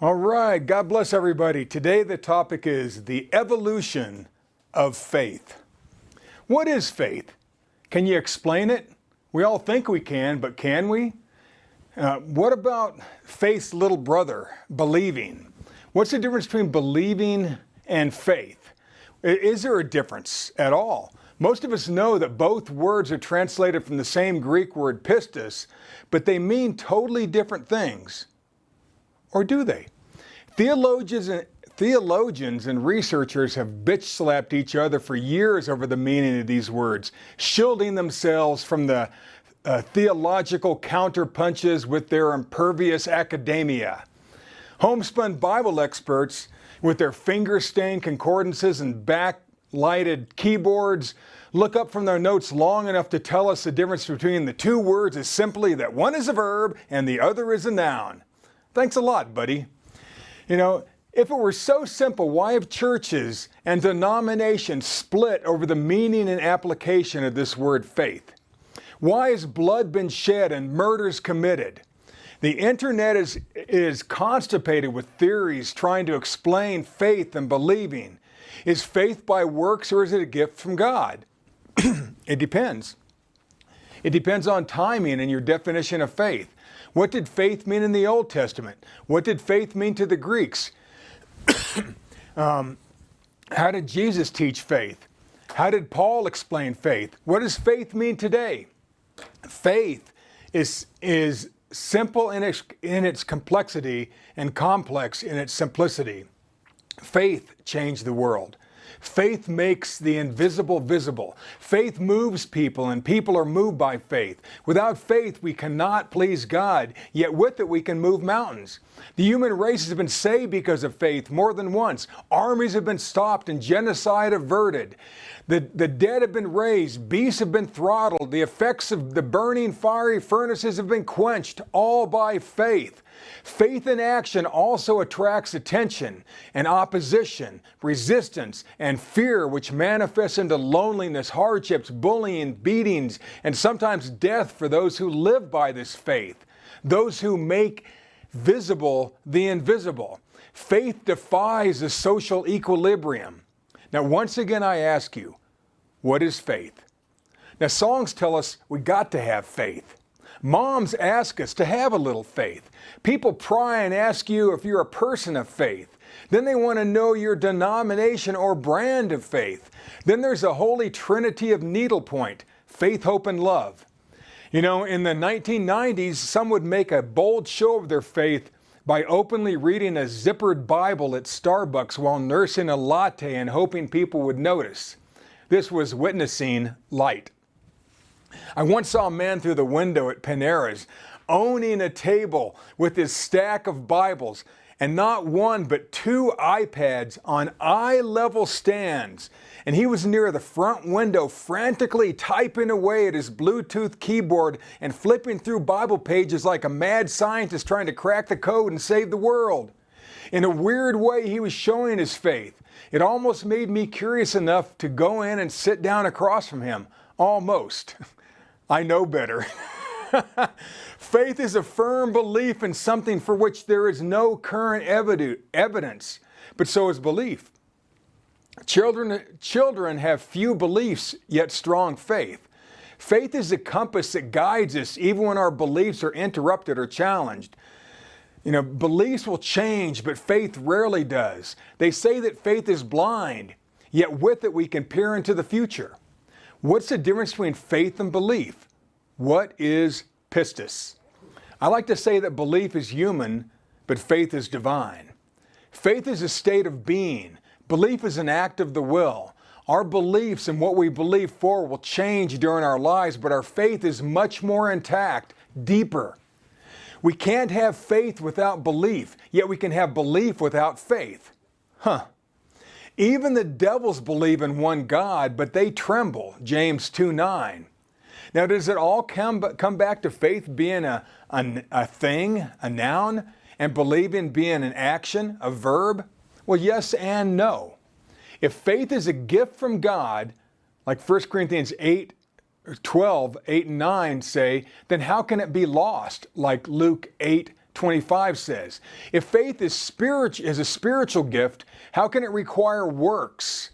All right, God bless everybody. Today the topic is the evolution of faith. What is faith? Can you explain it? We all think we can, but can we? What about faith's little brother, believing? What's the difference between believing and faith? Is there a difference at all? Most of us know that both words are translated from the same Greek word pistis, but they mean totally different things. Or do they? Theologians and researchers have bitch-slapped each other for years over the meaning of these words, shielding themselves from the theological counterpunches with their impervious academia. Homespun Bible experts, with their finger-stained concordances and backlighted keyboards, look up from their notes long enough to tell us the difference between the two words is simply that one is a verb and the other is a noun. Thanks a lot, buddy. You know, if it were so simple, why have churches and denominations split over the meaning and application of this word faith? Why has blood been shed and murders committed? The internet is constipated with theories trying to explain faith and believing. Is faith by works or is it a gift from God? It depends. It depends on timing and your definition of faith. What did faith mean in the Old Testament? What did faith mean to the Greeks? How did Jesus teach faith? How did Paul explain faith? What does faith mean today? Faith is simple in its complexity and complex in its simplicity. Faith changed the world. Faith makes the invisible visible. Faith moves people, and people are moved by faith. Without faith, we cannot please God, yet with it we can move mountains. The human race has been saved because of faith more than once. Armies have been stopped and genocide averted. The dead have been raised, beasts have been throttled, the effects of the burning fiery furnaces have been quenched, all by faith. Faith in action also attracts attention and opposition, resistance, and fear, which manifests into loneliness, hardships, bullying, beatings, and sometimes death for those who live by this faith, those who make visible the invisible. Faith defies the social equilibrium. Now, once again, I ask you, what is faith? Now, songs tell us we got to have faith. Moms ask us to have a little faith. People pry and ask you if you're a person of faith. Then they want to know your denomination or brand of faith. Then there's a holy trinity of needlepoint, faith, hope, and love. You know, in the 1990s, some would make a bold show of their faith by openly reading a zippered Bible at Starbucks while nursing a latte and hoping people would notice. This was witnessing light. I once saw a man through the window at Panera's owning a table with his stack of Bibles and not one but two iPads on eye-level stands. And he was near the front window frantically typing away at his Bluetooth keyboard and flipping through Bible pages like a mad scientist trying to crack the code and save the world. In a weird way, he was showing his faith. It almost made me curious enough to go in and sit down across from him. Almost. I know better. Faith is a firm belief in something for which there is no current evidence, but so is belief. Children have few beliefs, yet strong faith. Faith is the compass that guides us even when our beliefs are interrupted or challenged. You know, beliefs will change, but faith rarely does. They say that faith is blind, yet with it we can peer into the future. What's the difference between faith and belief? What is pistis? I like to say that belief is human, but faith is divine. Faith is a state of being. Belief is an act of the will. Our beliefs and what we believe for will change during our lives, but our faith is much more intact, deeper. We can't have faith without belief, yet we can have belief without faith. Even the devils believe in one God, but they tremble, James 2:9. Now, does it all come back to faith being a thing, a noun, and believing being an action, a verb? Well, yes and no. If faith is a gift from God, like 1 Corinthians 8:12, 8 and 9 say, then how can it be lost, like Luke 8, 25 says. If faith is a spiritual gift, how can it require works?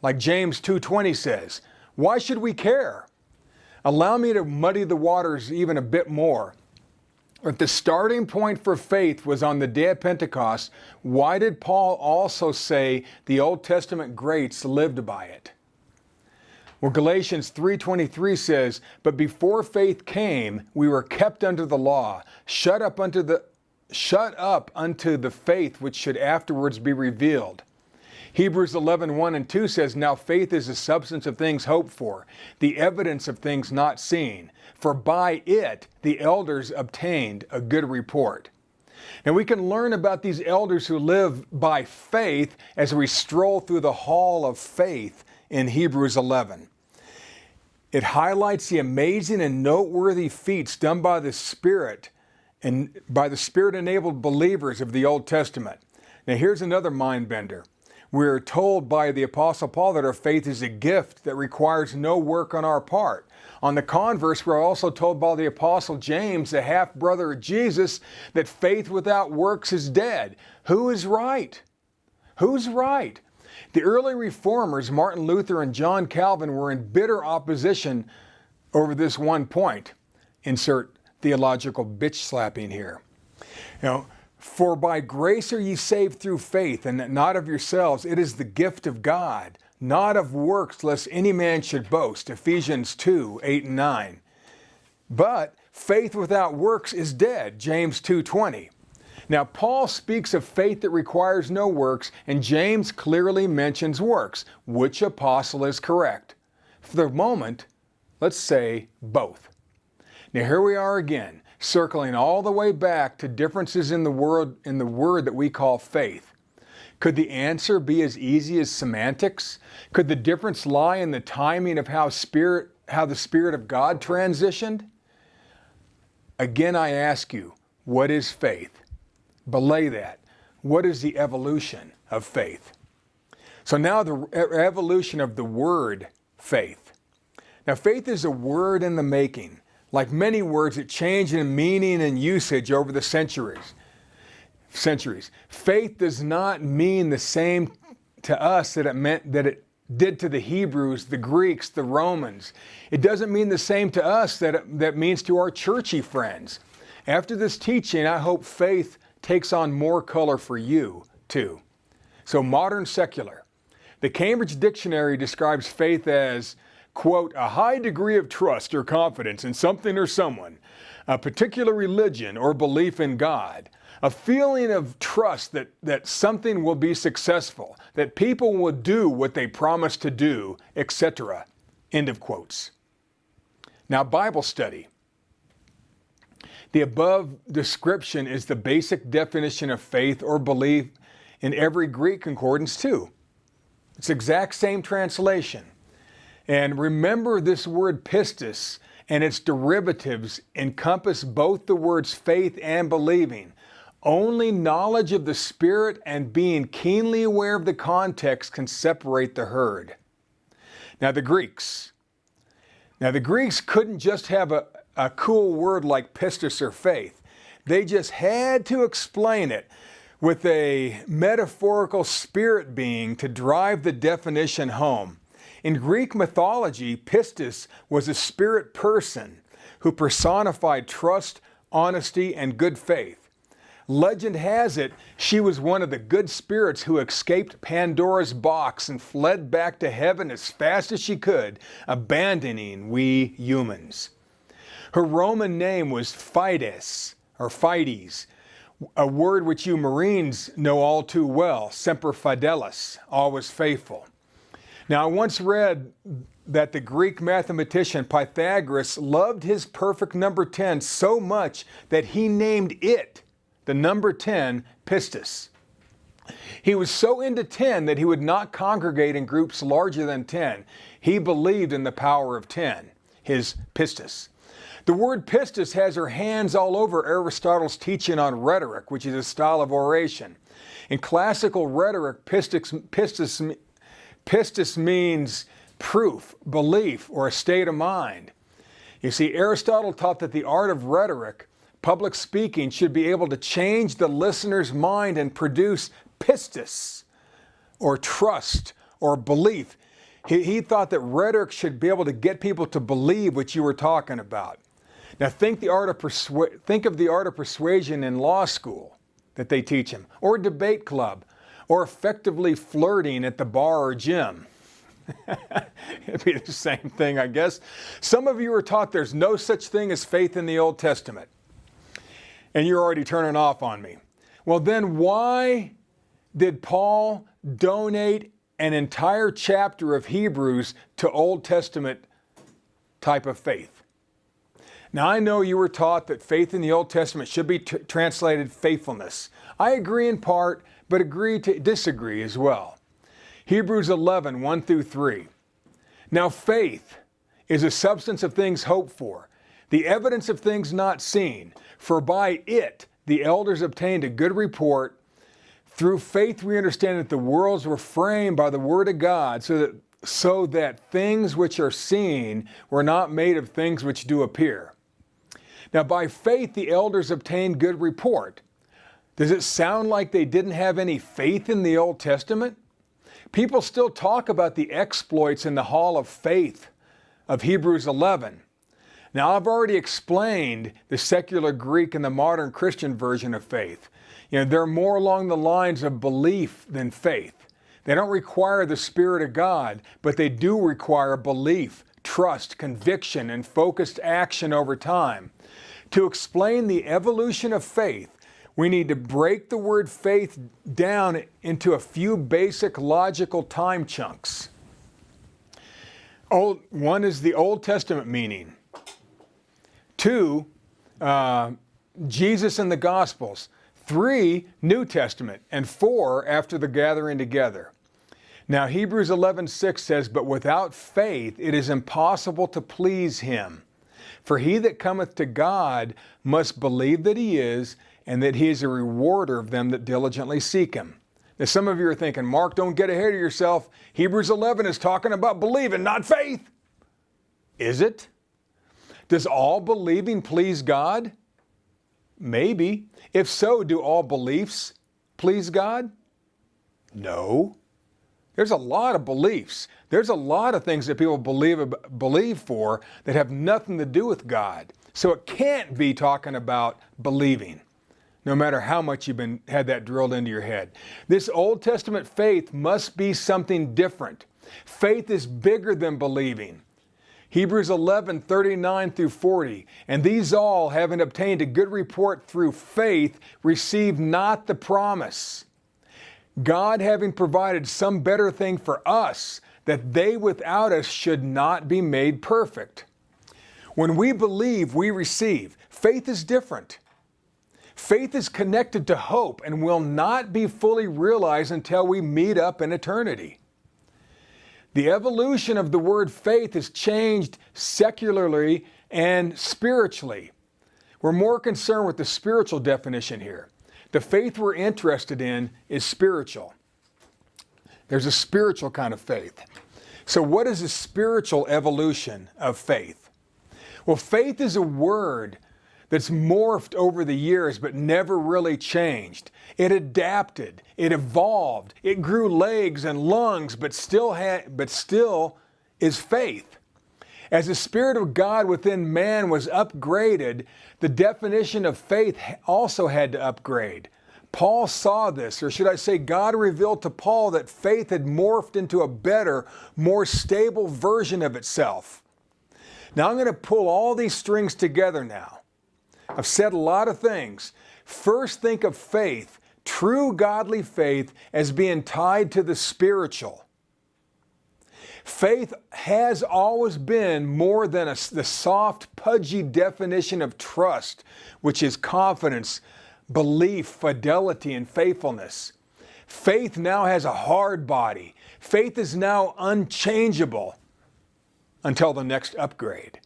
Like James 2:20 says. Why should we care? Allow me to muddy the waters even a bit more. If the starting point for faith was on the day of Pentecost, why did Paul also say the Old Testament greats lived by it? Well, Galatians 3:23 says, but before faith came, we were kept under the law, shut up unto the faith which should afterwards be revealed. Hebrews 11:1 and 2 says, now faith is the substance of things hoped for, the evidence of things not seen. For by it the elders obtained a good report. Now we can learn about these elders who live by faith as we stroll through the hall of faith in Hebrews 11. It highlights the amazing and noteworthy feats done by the Spirit and by the Spirit-enabled believers of the Old Testament. Now here's another mind bender. We're told by the Apostle Paul that our faith is a gift that requires no work on our part. On the converse, we're also told by the Apostle James, the half-brother of Jesus, that faith without works is dead. Who is right? Who's right? The early reformers, Martin Luther and John Calvin, were in bitter opposition over this one point. Insert theological bitch slapping here. For by grace are ye saved through faith, and not of yourselves. It is the gift of God, not of works, lest any man should boast. Ephesians 2:8 and 9. But faith without works is dead. James 2:20. Now, Paul speaks of faith that requires no works, and James clearly mentions works. Which apostle is correct? For the moment, let's say both. Now, here we are again, circling all the way back to differences in the word that we call faith. Could the answer be as easy as semantics? Could the difference lie in the timing of how the Spirit of God transitioned? Again, I ask you, what is faith? Belay that. What is the evolution of faith? So now the evolution of the word faith. Now faith is a word in the making. Like many words, it changed in meaning and usage over the centuries. Faith does not mean the same to us that it did to the Hebrews, the Greeks, the Romans. It doesn't mean the same to us that it means to our churchy friends. After this teaching, I hope faith takes on more color for you, too. So modern secular. The Cambridge Dictionary describes faith as, quote, a high degree of trust or confidence in something or someone, a particular religion or belief in God, a feeling of trust that something will be successful, that people will do what they promise to do, etc. End of quotes. Now, Bible study. The above description is the basic definition of faith or belief in every Greek concordance too. It's the exact same translation. And remember, this word pistis and its derivatives encompass both the words faith and believing. Only knowledge of the Spirit and being keenly aware of the context can separate the herd. Now the Greeks couldn't just have a cool word like pistis or faith. They just had to explain it with a metaphorical spirit being to drive the definition home. In Greek mythology, pistis was a spirit person who personified trust, honesty, and good faith. Legend has it she was one of the good spirits who escaped Pandora's box and fled back to heaven as fast as she could, abandoning we humans. Her Roman name was Fides, or Fides, a word which you Marines know all too well, semper fidelis, always faithful. Now, I once read that the Greek mathematician Pythagoras loved his perfect number 10 so much that he named it, the number 10, pistis. He was so into 10 that he would not congregate in groups larger than 10. He believed in the power of 10, his pistis. The word pistis has her hands all over Aristotle's teaching on rhetoric, which is a style of oration. In classical rhetoric, pistis means proof, belief, or a state of mind. You see, Aristotle taught that the art of rhetoric public speaking should be able to change the listener's mind and produce pistis, or trust, or belief. He thought that rhetoric should be able to get people to believe what you were talking about. Now think of the art of persuasion in law school that they teach him, or debate club, or effectively flirting at the bar or gym. It'd be the same thing, I guess. Some of you are taught there's no such thing as faith in the Old Testament, and you're already turning off on me. Well, then why did Paul donate an entire chapter of Hebrews to Old Testament type of faith? Now, I know you were taught that faith in the Old Testament should be translated faithfulness. I agree in part, but agree to disagree as well. Hebrews 11, 1 through 3. Now faith is a substance of things hoped for, the evidence of things not seen. For by it the elders obtained a good report. Through faith we understand that the worlds were framed by the word of God, so that things which are seen were not made of things which do appear. Now by faith the elders obtained good report. Does it sound like they didn't have any faith in the Old Testament? People still talk about the exploits in the hall of faith of Hebrews 11. Now, I've already explained the secular Greek and the modern Christian version of faith. They're more along the lines of belief than faith. They don't require the Spirit of God, but they do require belief, trust, conviction, and focused action over time. To explain the evolution of faith, we need to break the word faith down into a few basic logical time chunks. One is the Old Testament meaning. 2, Jesus and the Gospels. 3, New Testament. And 4, after the gathering together. Now Hebrews 11:6 says, "But without faith it is impossible to please him. For he that cometh to God must believe that he is, and that he is a rewarder of them that diligently seek him." Now some of you are thinking, Mark, don't get ahead of yourself. Hebrews 11 is talking about believing, not faith. Is it? Does all believing please God? Maybe. If so, do all beliefs please God? No. There's a lot of beliefs. There's a lot of things that people believe for that have nothing to do with God. So it can't be talking about believing, no matter how much you've had that drilled into your head. This Old Testament faith must be something different. Faith is bigger than believing. Hebrews 11, 39 through 40. "And these all, having obtained a good report through faith, received not the promise. God having provided some better thing for us, that they without us should not be made perfect." When we believe, we receive. Faith is different. Faith is connected to hope and will not be fully realized until we meet up in eternity. The evolution of the word faith has changed secularly and spiritually. We're more concerned with the spiritual definition here. The faith we're interested in is spiritual. There's a spiritual kind of faith. So what is the spiritual evolution of faith? Well, faith is a word that's morphed over the years but never really changed. It adapted, it evolved, it grew legs and lungs, but still is faith. As the Spirit of God within man was upgraded, the definition of faith also had to upgrade. Paul saw this, or should I say God revealed to Paul that faith had morphed into a better, more stable version of itself. Now I'm going to pull all these strings together now. I've said a lot of things. First, think of faith, true godly faith, as being tied to the spiritual. Faith has always been more than the soft, pudgy definition of trust, which is confidence, belief, fidelity, and faithfulness. Faith now has a hard body. Faith is now unchangeable until the next upgrade.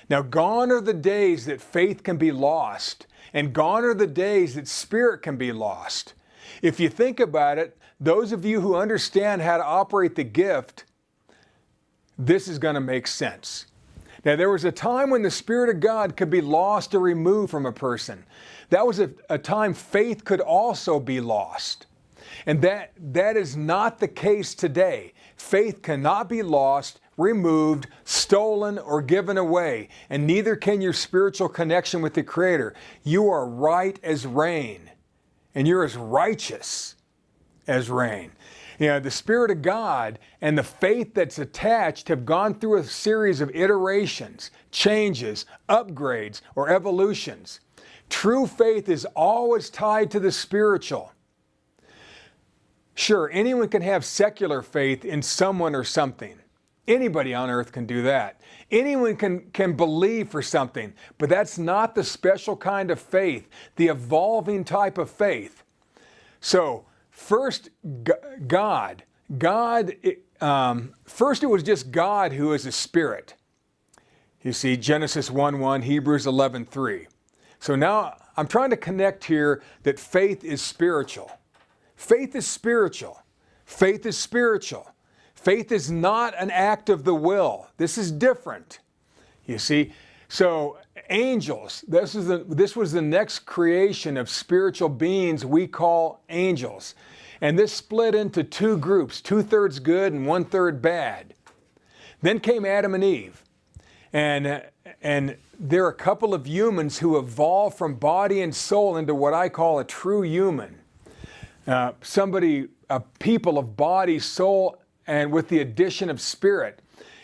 Now, gone are the days that faith can be lost, and gone are the days that spirit can be lost. If you think about it, those of you who understand how to operate the gift, this is going to make sense. Now, there was a time when the Spirit of God could be lost or removed from a person. That was a time faith could also be lost. And that is not the case today. Faith cannot be lost, removed, stolen, or given away, and neither can your spiritual connection with the Creator. You are right as rain, and you're as righteous as rain. You know, the Spirit of God and the faith that's attached have gone through a series of iterations, changes, upgrades, or evolutions. True faith is always tied to the spiritual. Sure, anyone can have secular faith in someone or something. Anybody on earth can do that. Anyone can believe for something, but that's not the special kind of faith, the evolving type of faith. So, first, first it was just God who is a spirit. You see, Genesis 1:1, Hebrews 11:3. So now I'm trying to connect here that faith is spiritual. Faith is spiritual. Faith is spiritual. Faith is not an act of the will. This is different. You see, so angels, this was the next creation of spiritual beings we call angels. And this split into two groups, 2/3 good and 1/3 bad. Then came Adam and Eve. And there are a couple of humans who evolved from body and soul into what I call a true human. A people of body, soul, and with the addition of spirit.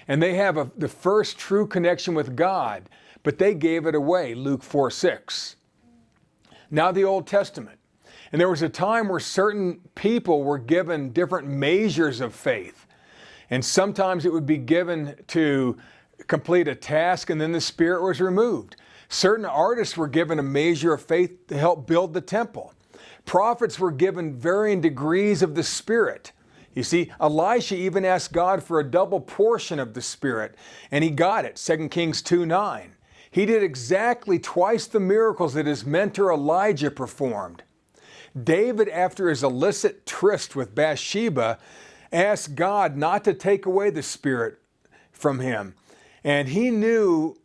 And they have the first true connection with God, but they gave it away, Luke 4:6. Now the Old Testament. And there was a time where certain people were given different measures of faith. And sometimes it would be given to complete a task and then the Spirit was removed. Certain artists were given a measure of faith to help build the temple. Prophets were given varying degrees of the Spirit. You see, Elisha even asked God for a double portion of the Spirit, and he got it, 2 Kings 2:9. He did exactly twice the miracles that his mentor Elijah performed. David, after his illicit tryst with Bathsheba, asked God not to take away the Spirit from him. And he knew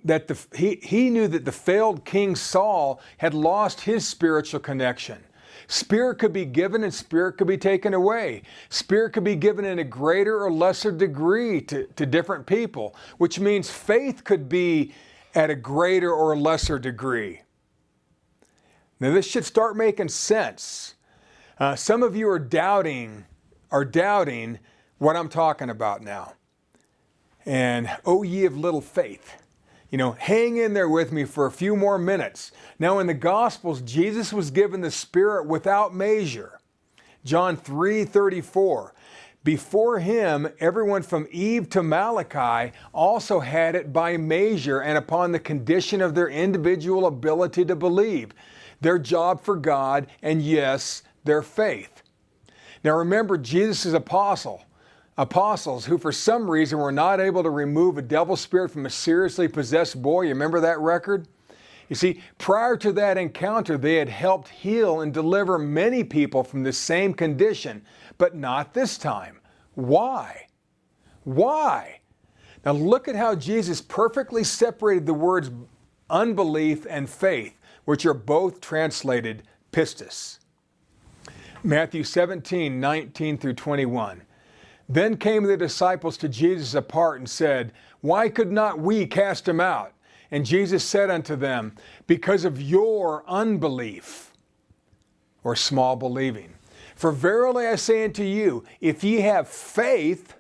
that the failed King Saul had lost his spiritual connection. Spirit could be given and Spirit could be taken away. Spirit could be given in a greater or lesser degree to different people, which means faith could be at a greater or lesser degree. Now this should start making sense. Some of you are doubting what I'm talking about now. And oh ye of little faith. You know, hang in there with me for a few more minutes. Now in the Gospels, Jesus was given the Spirit without measure. John 3:34. Before him, everyone from Eve to Malachi also had it by measure and upon the condition of their individual ability to believe, their job for God, and yes, their faith. Now remember Jesus' apostles who for some reason were not able to remove a devil spirit from a seriously possessed boy. You remember that record? You see, prior to that encounter, they had helped heal and deliver many people from the same condition, but not this time. Why? Why? Now look at how Jesus perfectly separated the words unbelief and faith, which are both translated pistis. Matthew 17:19 through 21. Then came the disciples to Jesus apart and said, Why could not we cast him out? And Jesus said unto them, Because of your unbelief, or small believing. For verily I say unto you, if ye have faith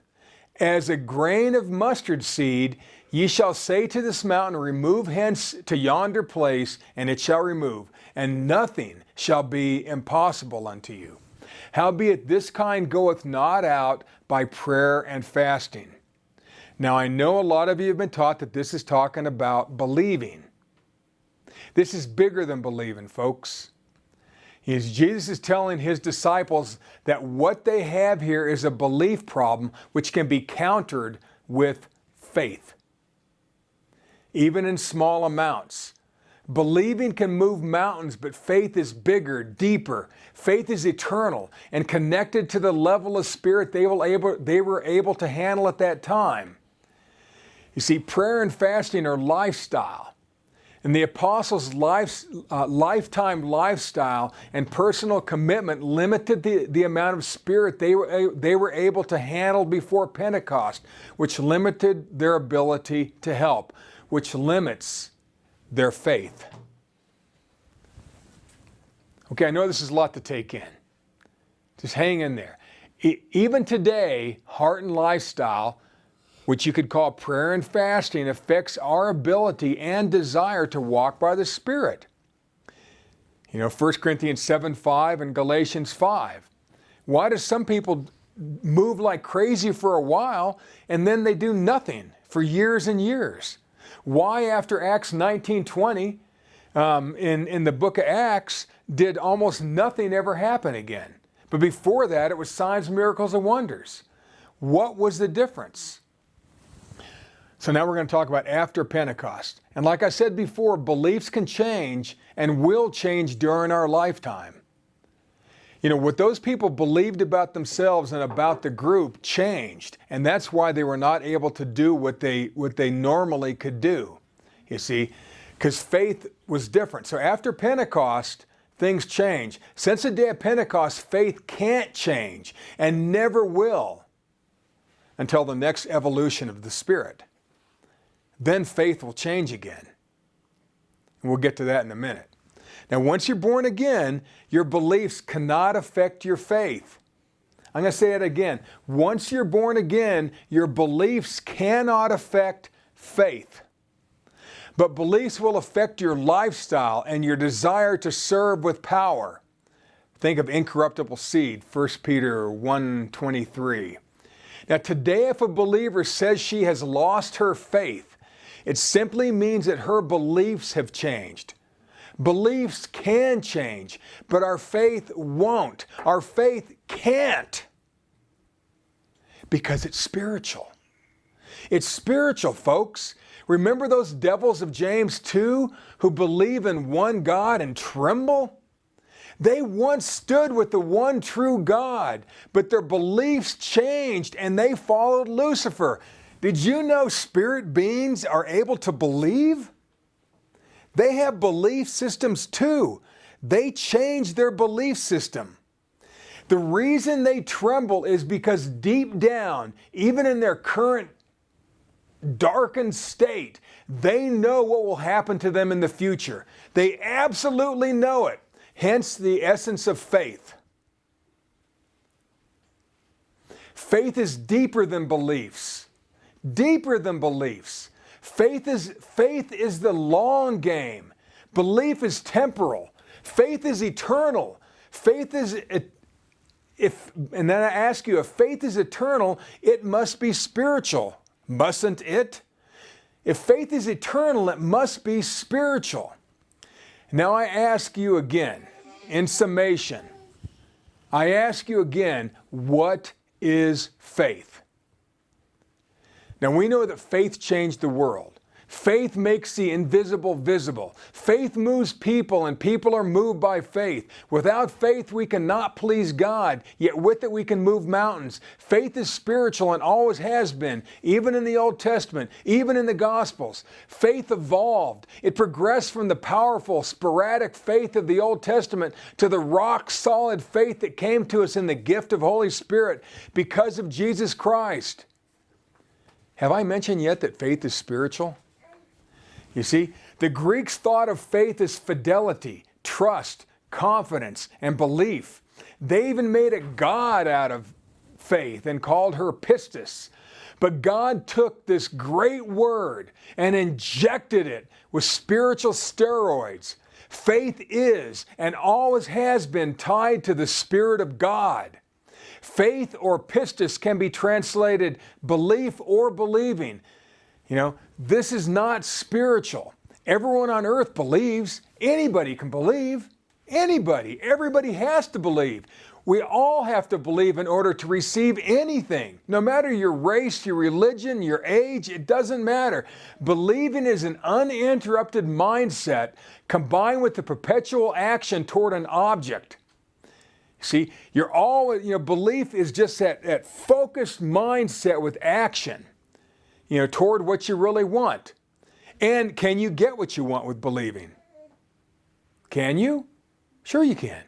as a grain of mustard seed, ye shall say to this mountain, Remove hence to yonder place, and it shall remove, and nothing shall be impossible unto you. Howbeit this kind goeth not out by prayer and fasting. Now I know a lot of you have been taught that this is talking about believing. This is bigger than believing, folks. Jesus is telling his disciples that what they have here is a belief problem which can be countered with faith, even in small amounts. Believing can move mountains, but faith is bigger, deeper. Faith is eternal and connected to the level of spirit they were able to handle at that time. You see, prayer and fasting are lifestyle. And the apostles' lifetime lifestyle and personal commitment limited the amount of spirit they were able to handle before Pentecost, which limited their ability to help, which limits their faith. Okay, I know this is a lot to take in. Just hang in there. Even today, heart and lifestyle, which you could call prayer and fasting, affects our ability and desire to walk by the Spirit. You know, 1 Corinthians 7:5 and Galatians 5. Why do some people move like crazy for a while and then they do nothing for years and years? Why, after Acts 19:20, in the book of Acts, did almost nothing ever happen again? But before that, it was signs, miracles, and wonders. What was the difference? So now we're going to talk about after Pentecost. And like I said before, beliefs can change and will change during our lifetime. You know, what those people believed about themselves and about the group changed. And that's why they were not able to do what they normally could do. You see, because faith was different. So after Pentecost, things change. Since the day of Pentecost, faith can't change and never will until the next evolution of the Spirit. Then faith will change again. And we'll get to that in a minute. Now, once you're born again, your beliefs cannot affect your faith. I'm going to say it again. Once you're born again, your beliefs cannot affect faith. But beliefs will affect your lifestyle and your desire to serve with power. Think of incorruptible seed, 1 Peter 1:23. Now, today, if a believer says she has lost her faith, it simply means that her beliefs have changed. Beliefs can change, but our faith won't. Our faith can't. Because it's spiritual. It's spiritual, folks. Remember those devils of James 2 who believe in one God and tremble? They once stood with the one true God, but their beliefs changed and they followed Lucifer. Did you know spirit beings are able to believe? They have belief systems too. They change their belief system. The reason they tremble is because deep down, even in their current darkened state, they know what will happen to them in the future. They absolutely know it. Hence the essence of faith. Faith is deeper than beliefs. Deeper than beliefs. Faith is the long game. Belief is temporal. Faith is eternal. Faith is, and then I ask you, if faith is eternal, it must be spiritual, mustn't it? If faith is eternal, it must be spiritual. Now I ask you again, in summation, I ask you again, what is faith? Now we know that faith changed the world. Faith makes the invisible visible. Faith moves people and people are moved by faith. Without faith we cannot please God, yet with it we can move mountains. Faith is spiritual and always has been, even in the Old Testament, even in the Gospels. Faith evolved. It progressed from the powerful, sporadic faith of the Old Testament to the rock-solid faith that came to us in the gift of Holy Spirit because of Jesus Christ. Have I mentioned yet that faith is spiritual? You see, the Greeks thought of faith as fidelity, trust, confidence, and belief. They even made a god out of faith and called her pistis. But God took this great word and injected it with spiritual steroids. Faith is and always has been tied to the Spirit of God. Faith or pistis can be translated belief or believing. You know, this is not spiritual. Everyone on earth believes. Anybody can believe. Anybody. Everybody has to believe. We all have to believe in order to receive anything. No matter your race, your religion, your age, it doesn't matter. Believing is an uninterrupted mindset combined with the perpetual action toward an object. See, belief is just that focused mindset with action. toward what you really want? And can you get what you want with believing? Can you? Sure you can.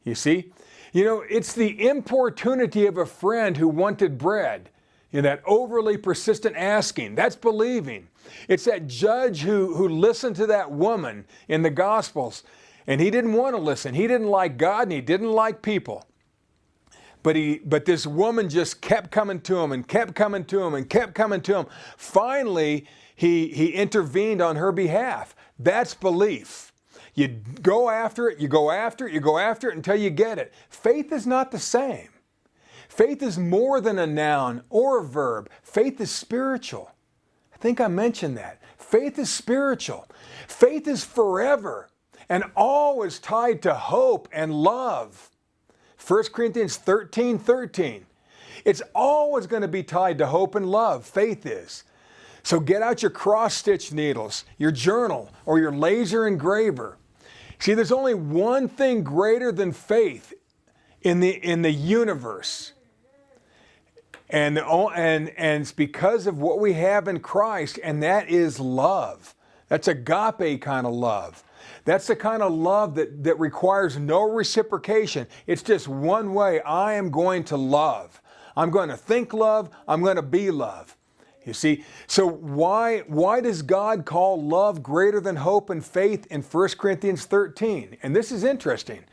You see? It's the importunity of a friend who wanted bread. That overly persistent asking, that's believing. It's that judge who listened to that woman in the Gospels, and he didn't want to listen. He didn't like God, and he didn't like people. But this woman just kept coming to him and kept coming to him and kept coming to him. Finally, he intervened on her behalf. That's belief. You go after it, you go after it, you go after it until you get it. Faith is not the same. Faith is more than a noun or a verb. Faith is spiritual. I think I mentioned that. Faith is spiritual. Faith is forever and always tied to hope and love. 1 Corinthians 13:13. It's always going to be tied to hope and love. Faith is. So get out your cross-stitch needles, your journal, or your laser engraver. See, there's only one thing greater than faith in the universe. And it's because of what we have in Christ, and that is love. That's agape kind of love. That's the kind of love that requires no reciprocation. It's just one way. I am going to love. I'm going to think love. I'm going to be love. You see? So why does God call love greater than hope and faith in 1 Corinthians 13? And this is interesting.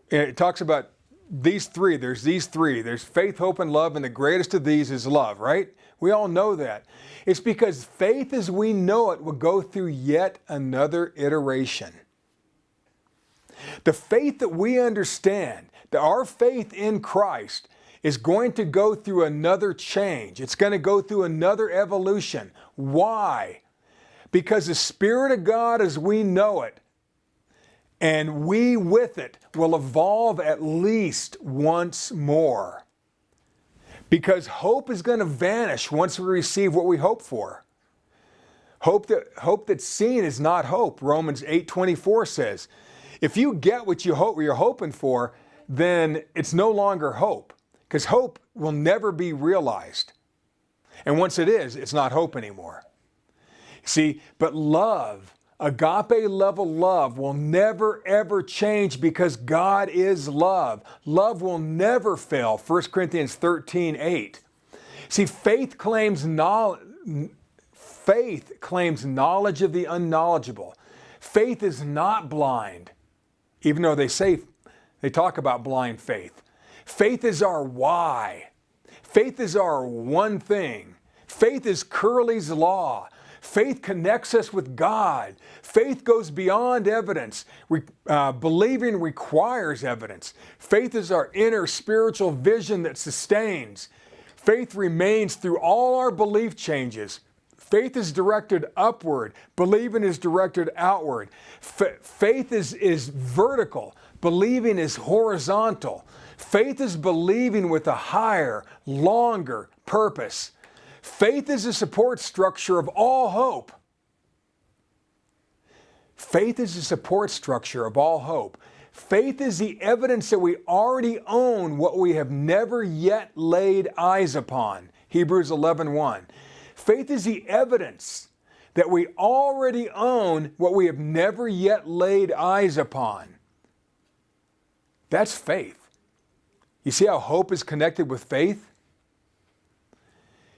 It talks about these three. There's these three. There's faith, hope, and love, and the greatest of these is love, right? We all know that. It's because faith as we know it will go through yet another iteration. The faith that we understand, that our faith in Christ is going to go through another change. It's going to go through another evolution. Why? Because the Spirit of God as we know it, and we with it, will evolve at least once more. Because hope is going to vanish once we receive what we hope for. Hope that's seen is not hope. Romans 8:24 says, if you get what you're hoping for, then it's no longer hope. Because hope will never be realized. And once it is, it's not hope anymore. See, but love, agape level love, will never ever change because God is love. Love will never fail. 1 Corinthians 13:8. See, faith claims knowledge of the unknowledgeable. Faith is not blind, even though they talk about blind faith. Faith is our why. Faith is our one thing. Faith is Curly's law. Faith connects us with God. Faith goes beyond evidence. Believing requires evidence. Faith is our inner spiritual vision that sustains. Faith remains through all our belief changes. Faith is directed upward. Believing is directed outward. Faith is vertical. Believing is horizontal. Faith is believing with a higher, longer purpose. Faith is the support structure of all hope. Faith is the support structure of all hope. Faith is the evidence that we already own what we have never yet laid eyes upon. Hebrews 11:1. Faith is the evidence that we already own what we have never yet laid eyes upon. That's faith. You see how hope is connected with faith?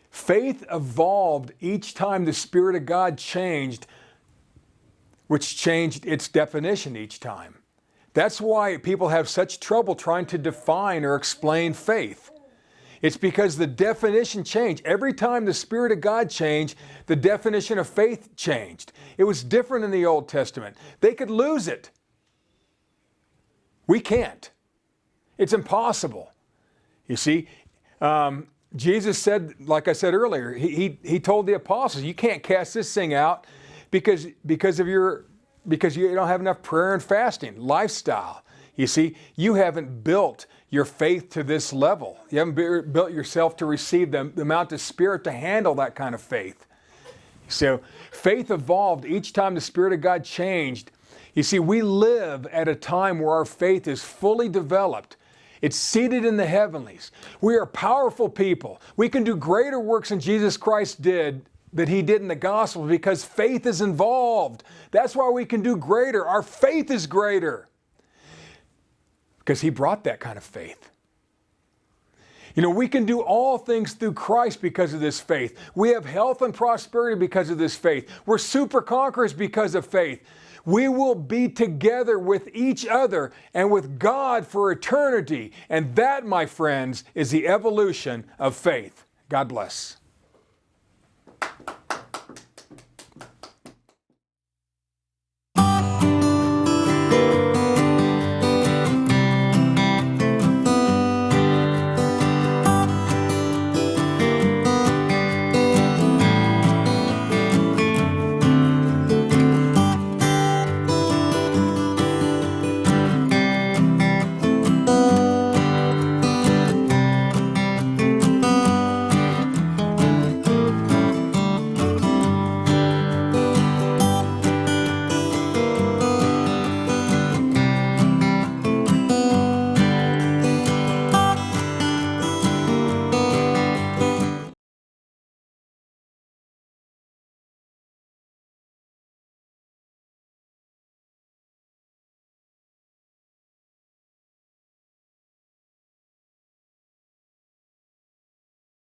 Faith evolved each time the Spirit of God changed, which changed its definition each time. That's why people have such trouble trying to define or explain faith. It's because the definition changed. Every time the Spirit of God changed, the definition of faith changed. It was different in the Old Testament. They could lose it. We can't. It's impossible. You see, Jesus said, like I said earlier, he told the apostles, you can't cast this thing out because you don't have enough prayer and fasting lifestyle. You see, you haven't built your faith to this level. You haven't built yourself to receive the amount of Spirit to handle that kind of faith. So faith evolved each time the Spirit of God changed. You see, we live at a time where our faith is fully developed. It's seated in the heavenlies. We are powerful people. We can do greater works than Jesus Christ did that he did in the gospel because faith is involved. That's why we can do greater. Our faith is greater because he brought that kind of faith. You know, we can do all things through Christ because of this faith. We have health and prosperity because of this faith. We're super conquerors because of faith. We will be together with each other and with God for eternity. And that, my friends, is the evolution of faith. God bless.